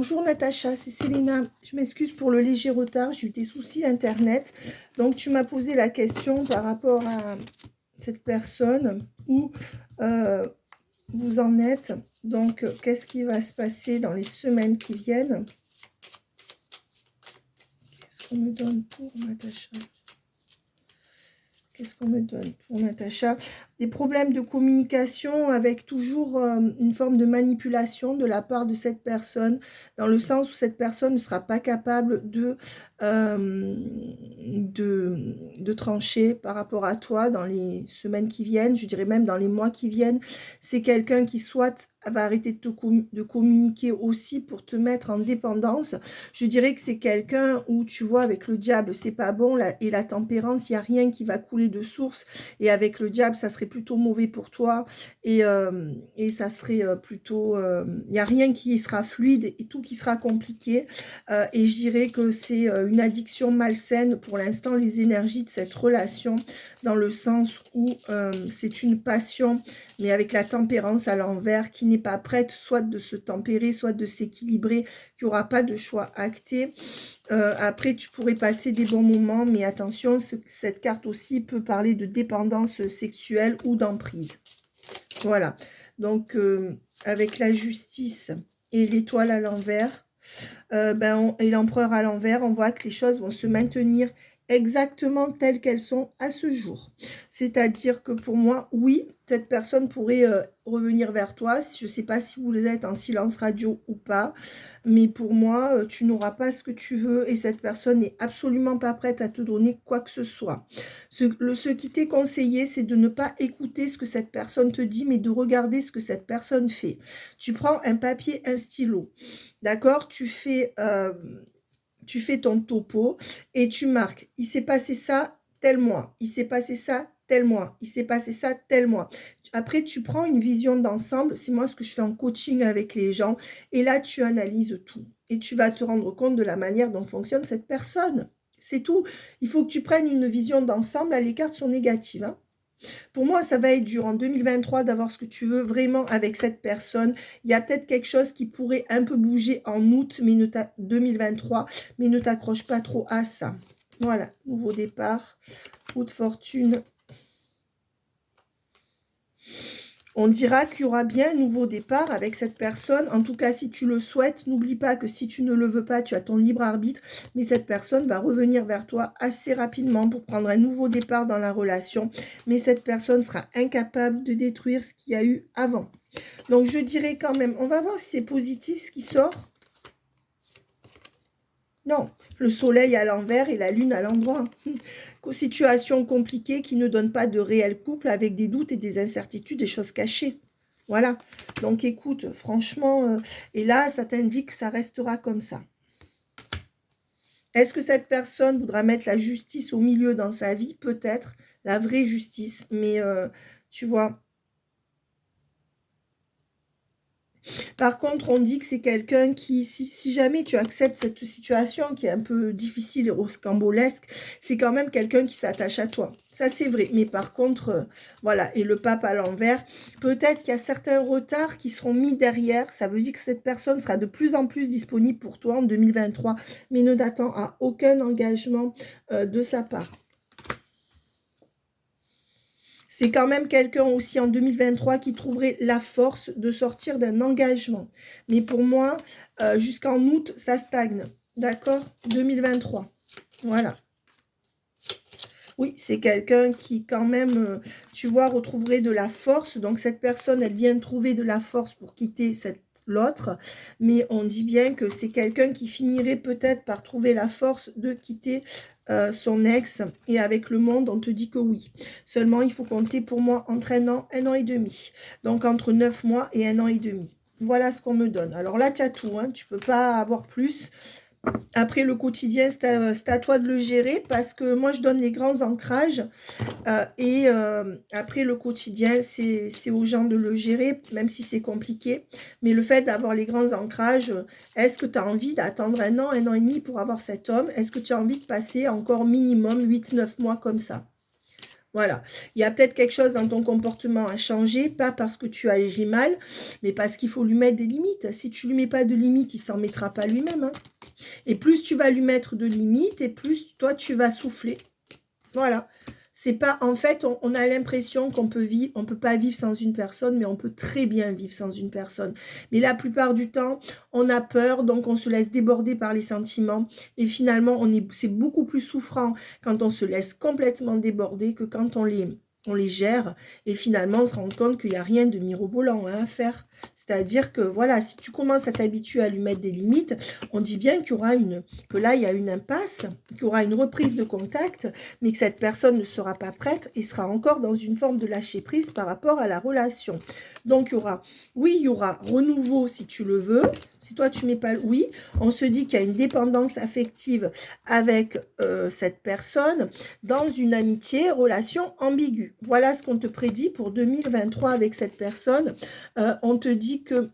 Bonjour Natacha, c'est Célina. Je m'excuse pour le léger retard, j'ai eu des soucis d'internet. Donc tu m'as posé la question par rapport à cette personne, où vous en êtes. Donc qu'est-ce qui va se passer dans les semaines qui viennent? Qu'est-ce qu'on me donne pour Natacha? Qu'est-ce qu'on me donne pour Natacha? Des problèmes de communication avec toujours une forme de manipulation de la part de cette personne, dans le sens où cette personne ne sera pas capable de trancher par rapport à toi dans les semaines qui viennent, je dirais même dans les mois qui viennent. C'est quelqu'un qui soit va arrêter de communiquer aussi pour te mettre en dépendance. Je dirais que c'est quelqu'un où tu vois avec le diable c'est pas bon, et la tempérance, il n'y a rien qui va couler de source, et avec le diable ça serait plutôt mauvais pour toi, et ça serait plutôt, il n'y a rien qui sera fluide et tout qui sera compliqué, et je dirais que c'est une addiction malsaine pour l'instant, les énergies de cette relation, dans le sens où c'est une passion, mais avec la tempérance à l'envers, qui n'est pas prête soit de se tempérer, soit de s'équilibrer, qui n'aura pas de choix acté. Après, tu pourrais passer des bons moments, mais attention, cette carte aussi peut parler de dépendance sexuelle ou d'emprise. Voilà. Donc, avec la justice et l'étoile à l'envers, et l'empereur à l'envers, on voit que les choses vont se maintenir exactement telles qu'elles sont à ce jour. C'est-à-dire que pour moi, oui, cette personne pourrait revenir vers toi. Je ne sais pas si vous êtes en silence radio ou pas, mais pour moi, tu n'auras pas ce que tu veux, et cette personne n'est absolument pas prête à te donner quoi que ce soit. Ce qui t'est conseillé, c'est de ne pas écouter ce que cette personne te dit, mais de regarder ce que cette personne fait. Tu prends un papier, un stylo, d'accord? Tu fais ton topo et tu marques, il s'est passé ça tel mois, il s'est passé ça tel mois, il s'est passé ça tel mois. Après, tu prends une vision d'ensemble, c'est moi ce que je fais en coaching avec les gens, et là, tu analyses tout. Et tu vas te rendre compte de la manière dont fonctionne cette personne. C'est tout. Il faut que tu prennes une vision d'ensemble, les cartes sont négatives, hein. Pour moi, ça va être dur en 2023 d'avoir ce que tu veux vraiment avec cette personne. Il y a peut-être quelque chose qui pourrait un peu bouger en août 2023, mais ne t'accroche pas trop à ça. Voilà, nouveau départ, roue de fortune. On dira qu'il y aura bien un nouveau départ avec cette personne. En tout cas, si tu le souhaites, n'oublie pas que si tu ne le veux pas, tu as ton libre arbitre. Mais cette personne va revenir vers toi assez rapidement pour prendre un nouveau départ dans la relation. Mais cette personne sera incapable de détruire ce qu'il y a eu avant. Donc, je dirais quand même, on va voir si c'est positif ce qui sort. Non, le soleil à l'envers et la lune à l'endroit. Situation compliquée qui ne donne pas de réel couple, avec des doutes et des incertitudes, des choses cachées. Voilà. Donc écoute, franchement, et là, ça t'indique que ça restera comme ça. Est-ce que cette personne voudra mettre la justice au milieu dans sa vie? Peut-être, la vraie justice. Mais tu vois... Par contre, on dit que c'est quelqu'un qui, si jamais tu acceptes cette situation qui est un peu difficile et rocambolesque, c'est quand même quelqu'un qui s'attache à toi. Ça, c'est vrai. Mais par contre, voilà, et le pape à l'envers, peut-être qu'il y a certains retards qui seront mis derrière. Ça veut dire que cette personne sera de plus en plus disponible pour toi en 2023, mais ne t'attends à aucun engagement de sa part. C'est quand même quelqu'un aussi en 2023 qui trouverait la force de sortir d'un engagement. Mais pour moi, jusqu'en août, ça stagne. D'accord? 2023. Voilà. Oui, c'est quelqu'un qui quand même, tu vois, retrouverait de la force. Donc cette personne, elle vient trouver de la force pour quitter l'autre. Mais on dit bien que c'est quelqu'un qui finirait peut-être par trouver la force de quitter son ex, et avec le monde, on te dit que oui. Seulement, il faut compter pour moi entre un an et demi. Donc, entre 9 mois et 1 an et demi. Voilà ce qu'on me donne. Alors là, tu as tout, hein, tu peux pas avoir plus. Après, le quotidien, c'est à toi de le gérer, parce que moi, je donne les grands ancrages. Après, le quotidien, c'est aux gens de le gérer, même si c'est compliqué. Mais le fait d'avoir les grands ancrages, est-ce que tu as envie d'attendre un an et demi pour avoir cet homme? Est-ce que tu as envie de passer encore minimum 8-9 mois comme ça? Voilà. Il y a peut-être quelque chose dans ton comportement à changer, pas parce que tu agis mal, mais parce qu'il faut lui mettre des limites. Si tu lui mets pas de limites, il s'en mettra pas lui-même, hein. Et plus tu vas lui mettre de limites, et plus toi, tu vas souffler. Voilà. C'est pas, en fait, on a l'impression qu'on peut vivre, on peut pas vivre sans une personne, mais on peut très bien vivre sans une personne. Mais la plupart du temps, on a peur, donc on se laisse déborder par les sentiments. Et finalement, c'est beaucoup plus souffrant quand on se laisse complètement déborder que quand on les gère. Et finalement, on se rend compte qu'il n'y a rien de mirobolant, hein, à faire. C'est-à-dire que, voilà, si tu commences à t'habituer à lui mettre des limites, on dit bien que là, il y a une impasse, qu'il y aura une reprise de contact, mais que cette personne ne sera pas prête et sera encore dans une forme de lâcher prise par rapport à la relation. Donc, il y aura renouveau si tu le veux. Si toi, tu mets pas le oui, on se dit qu'il y a une dépendance affective avec cette personne dans une amitié, relation ambiguë. Voilà ce qu'on te prédit pour 2023 avec cette personne. On te dit que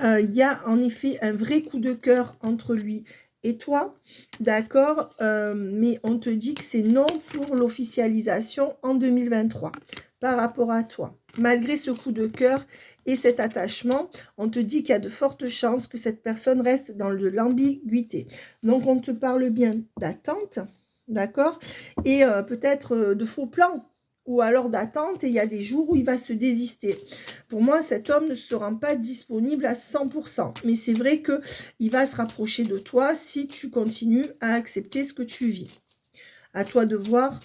il y a en effet un vrai coup de cœur entre lui et toi, d'accord, mais on te dit que c'est non pour l'officialisation en 2023 par rapport à toi. Malgré ce coup de cœur et cet attachement, on te dit qu'il y a de fortes chances que cette personne reste dans de l'ambiguïté. Donc, on te parle bien d'attente, d'accord, et peut-être de faux plans, ou alors d'attente, et il y a des jours où il va se désister. Pour moi, cet homme ne se rend pas disponible à 100%. Mais c'est vrai qu'il va se rapprocher de toi si tu continues à accepter ce que tu vis. À toi de voir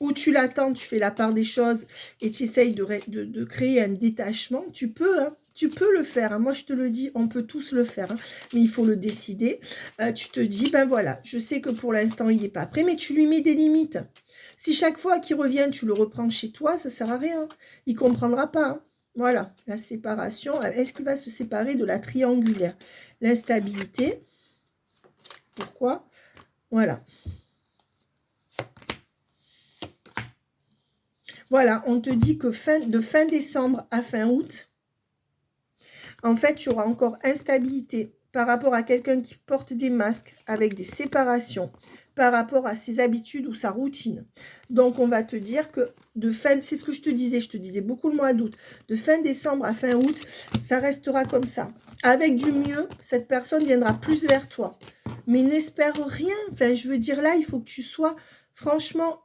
où tu l'attends, tu fais la part des choses et tu essayes de créer un détachement. Tu peux, hein. Tu peux le faire, hein. Moi je te le dis, on peut tous le faire, hein. Mais il faut le décider. Tu te dis, ben voilà, je sais que pour l'instant il n'est pas prêt, mais tu lui mets des limites. Si chaque fois qu'il revient, tu le reprends chez toi, ça ne sert à rien. Il ne comprendra pas, hein. Voilà, la séparation. Est-ce qu'il va se séparer de la triangulaire? L'instabilité. Pourquoi? Voilà. Voilà, on te dit que de fin décembre à fin août, en fait, tu auras encore instabilité par rapport à quelqu'un qui porte des masques avec des séparations, par rapport à ses habitudes ou sa routine. Donc, on va te dire que c'est ce que je te disais beaucoup le mois d'août, de fin décembre à fin août, ça restera comme ça. Avec du mieux, cette personne viendra plus vers toi. Mais n'espère rien. Enfin, je veux dire, là, il faut que tu sois franchement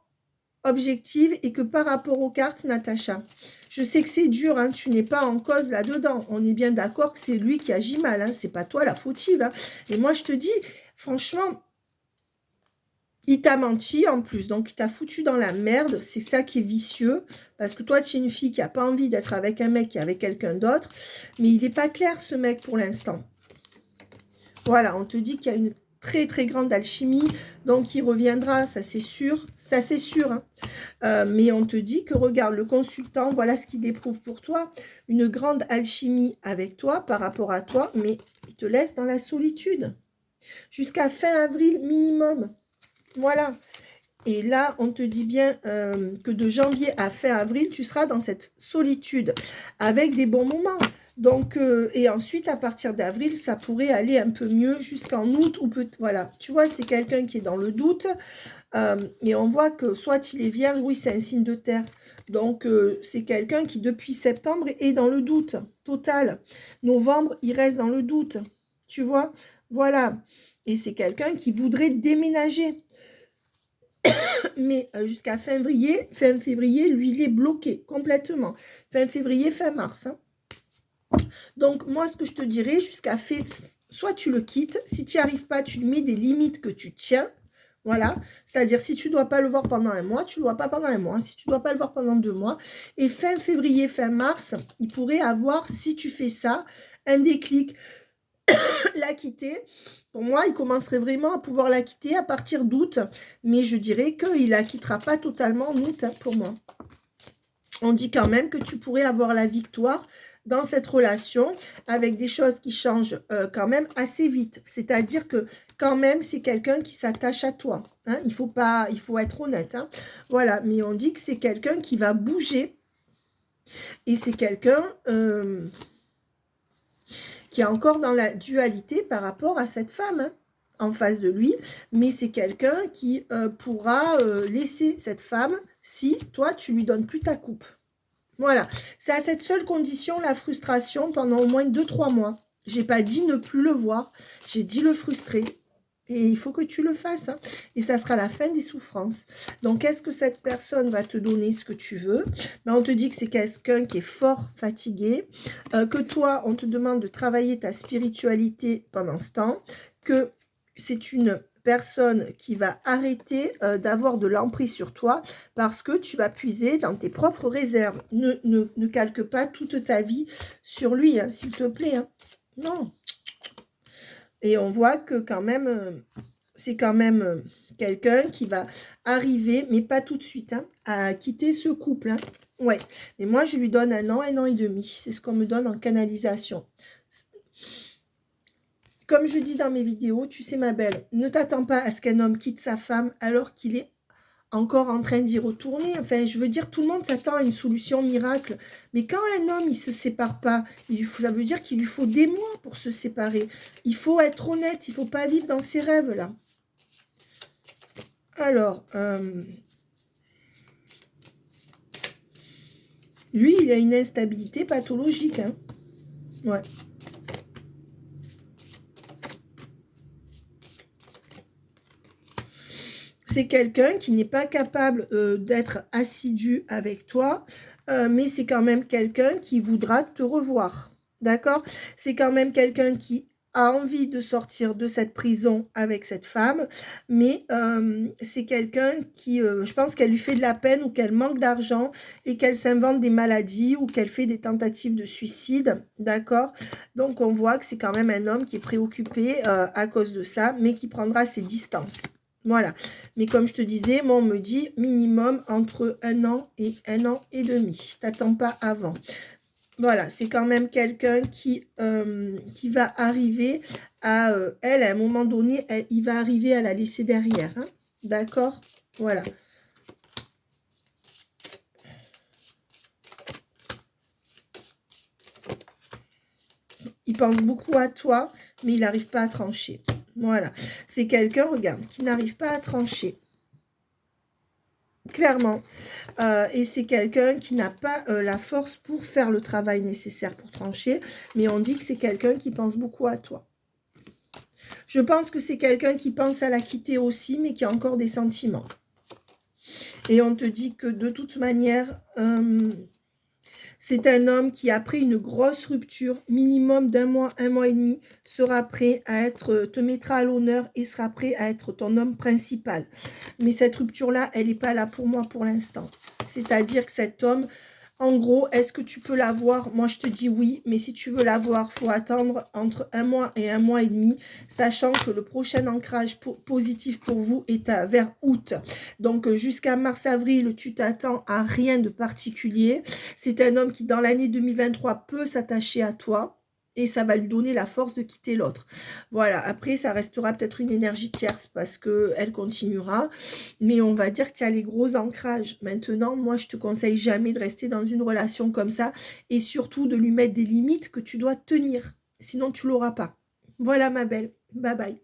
objective et que par rapport aux cartes, Natacha, je sais que c'est dur, hein, tu n'es pas en cause là-dedans. On est bien d'accord que c'est lui qui agit mal, hein, c'est pas toi la fautive. Hein. Et moi, je te dis, franchement, il t'a menti en plus, donc il t'a foutu dans la merde. C'est ça qui est vicieux, parce que toi, tu es une fille qui n'a pas envie d'être avec un mec qui est avec quelqu'un d'autre, mais il n'est pas clair, ce mec, pour l'instant. Voilà, on te dit qu'il y a une très très grande alchimie, donc il reviendra, ça c'est sûr, hein. Mais on te dit que regarde, le consultant, voilà ce qu'il éprouve pour toi, une grande alchimie avec toi par rapport à toi, mais il te laisse dans la solitude jusqu'à fin avril minimum. Voilà. Et là, on te dit bien que de janvier à fin avril, tu seras dans cette solitude avec des bons moments. Donc, et ensuite, à partir d'avril, ça pourrait aller un peu mieux jusqu'en août. Voilà, tu vois, c'est quelqu'un qui est dans le doute. Et on voit que soit il est vierge, oui, c'est un signe de terre. Donc, c'est quelqu'un qui, depuis septembre, est dans le doute total. Novembre, il reste dans le doute. Tu vois, voilà. Et c'est quelqu'un qui voudrait déménager. Mais jusqu'à fin février, lui, il est bloqué complètement. Fin février, fin mars. Hein. Donc, moi, ce que je te dirais, soit tu le quittes. Si tu n'y arrives pas, tu lui mets des limites que tu tiens. Voilà. C'est-à-dire, si tu ne dois pas le voir pendant un mois, tu ne le vois pas pendant un mois. Si tu ne dois pas le voir pendant 2 mois. Et fin février, fin mars, il pourrait avoir, si tu fais ça, un déclic. La quitter. Pour moi, il commencerait vraiment à pouvoir la quitter à partir d'août. Mais je dirais qu'il ne la quittera pas totalement en août, hein, pour moi. On dit quand même que tu pourrais avoir la victoire dans cette relation avec des choses qui changent quand même assez vite. C'est-à-dire que quand même, c'est quelqu'un qui s'attache à toi. Hein. Il faut être honnête. Hein. Voilà, mais on dit que c'est quelqu'un qui va bouger. Et c'est quelqu'un qui est encore dans la dualité par rapport à cette femme. Hein. en face de lui, mais c'est quelqu'un qui pourra laisser cette femme si toi, tu lui donnes plus ta coupe. Voilà, c'est à cette seule condition, la frustration, pendant au moins 2-3 mois. J'ai pas dit ne plus le voir, j'ai dit le frustrer. Et il faut que tu le fasses, hein. Et ça sera la fin des souffrances. Donc, est-ce que cette personne va te donner ce que tu veux? Ben, on te dit que c'est quelqu'un qui est fort fatigué, que toi, on te demande de travailler ta spiritualité pendant ce temps, que c'est une personne qui va arrêter d'avoir de l'emprise sur toi parce que tu vas puiser dans tes propres réserves. Ne calque pas toute ta vie sur lui, hein, s'il te plaît. Hein. Non. Et on voit que quand même, c'est quand même quelqu'un qui va arriver, mais pas tout de suite, hein, à quitter ce couple. Hein. Ouais, mais moi je lui donne 1 an et demi. C'est ce qu'on me donne en canalisation. Comme je dis dans mes vidéos, tu sais ma belle, ne t'attends pas à ce qu'un homme quitte sa femme alors qu'il est encore en train d'y retourner. Enfin, je veux dire, tout le monde s'attend à une solution miracle. Mais quand un homme, il se sépare pas, ça veut dire qu'il lui faut des mois pour se séparer. Il faut être honnête, il faut pas vivre dans ses rêves, là. Alors, lui, il a une instabilité pathologique. Hein. Ouais. C'est quelqu'un qui n'est pas capable d'être assidu avec toi, mais c'est quand même quelqu'un qui voudra te revoir. D'accord? C'est quand même quelqu'un qui a envie de sortir de cette prison avec cette femme, mais c'est quelqu'un qui, je pense qu'elle lui fait de la peine ou qu'elle manque d'argent et qu'elle s'invente des maladies ou qu'elle fait des tentatives de suicide. D'accord? Donc on voit que c'est quand même un homme qui est préoccupé à cause de ça, mais qui prendra ses distances. Voilà. Mais comme je te disais, moi, on me dit minimum entre 1 an et 1 an et demi. T'attends pas avant. Voilà, c'est quand même quelqu'un qui va arriver à... elle, à un moment donné, il va arriver à la laisser derrière. Hein. D'accord? Voilà. Il pense beaucoup à toi, mais il n'arrive pas à trancher. Voilà. C'est quelqu'un, regarde, qui n'arrive pas à trancher. Clairement. Et c'est quelqu'un qui n'a pas la force pour faire le travail nécessaire pour trancher. Mais on dit que c'est quelqu'un qui pense beaucoup à toi. Je pense que c'est quelqu'un qui pense à la quitter aussi, mais qui a encore des sentiments. Et on te dit que de toute manière... c'est un homme qui, après une grosse rupture, minimum d'1 mois, 1 mois et demi, sera prêt à être, te mettra à l'honneur et sera prêt à être ton homme principal. Mais cette rupture-là, elle n'est pas là pour moi pour l'instant. C'est-à-dire que cet homme, en gros, est-ce que tu peux l'avoir? Moi, je te dis oui, mais si tu veux l'avoir, il faut attendre entre 1 mois et 1 mois et demi, sachant que le prochain ancrage positif pour vous est vers août. Donc, jusqu'à mars-avril, tu t'attends à rien de particulier. C'est un homme qui, dans l'année 2023, peut s'attacher à toi. Et ça va lui donner la force de quitter l'autre. Voilà, après, ça restera peut-être une énergie tierce parce qu'elle continuera. Mais on va dire qu'il y a les gros ancrages. Maintenant, moi, je te conseille jamais de rester dans une relation comme ça. Et surtout, de lui mettre des limites que tu dois tenir. Sinon, tu l'auras pas. Voilà, ma belle. Bye bye.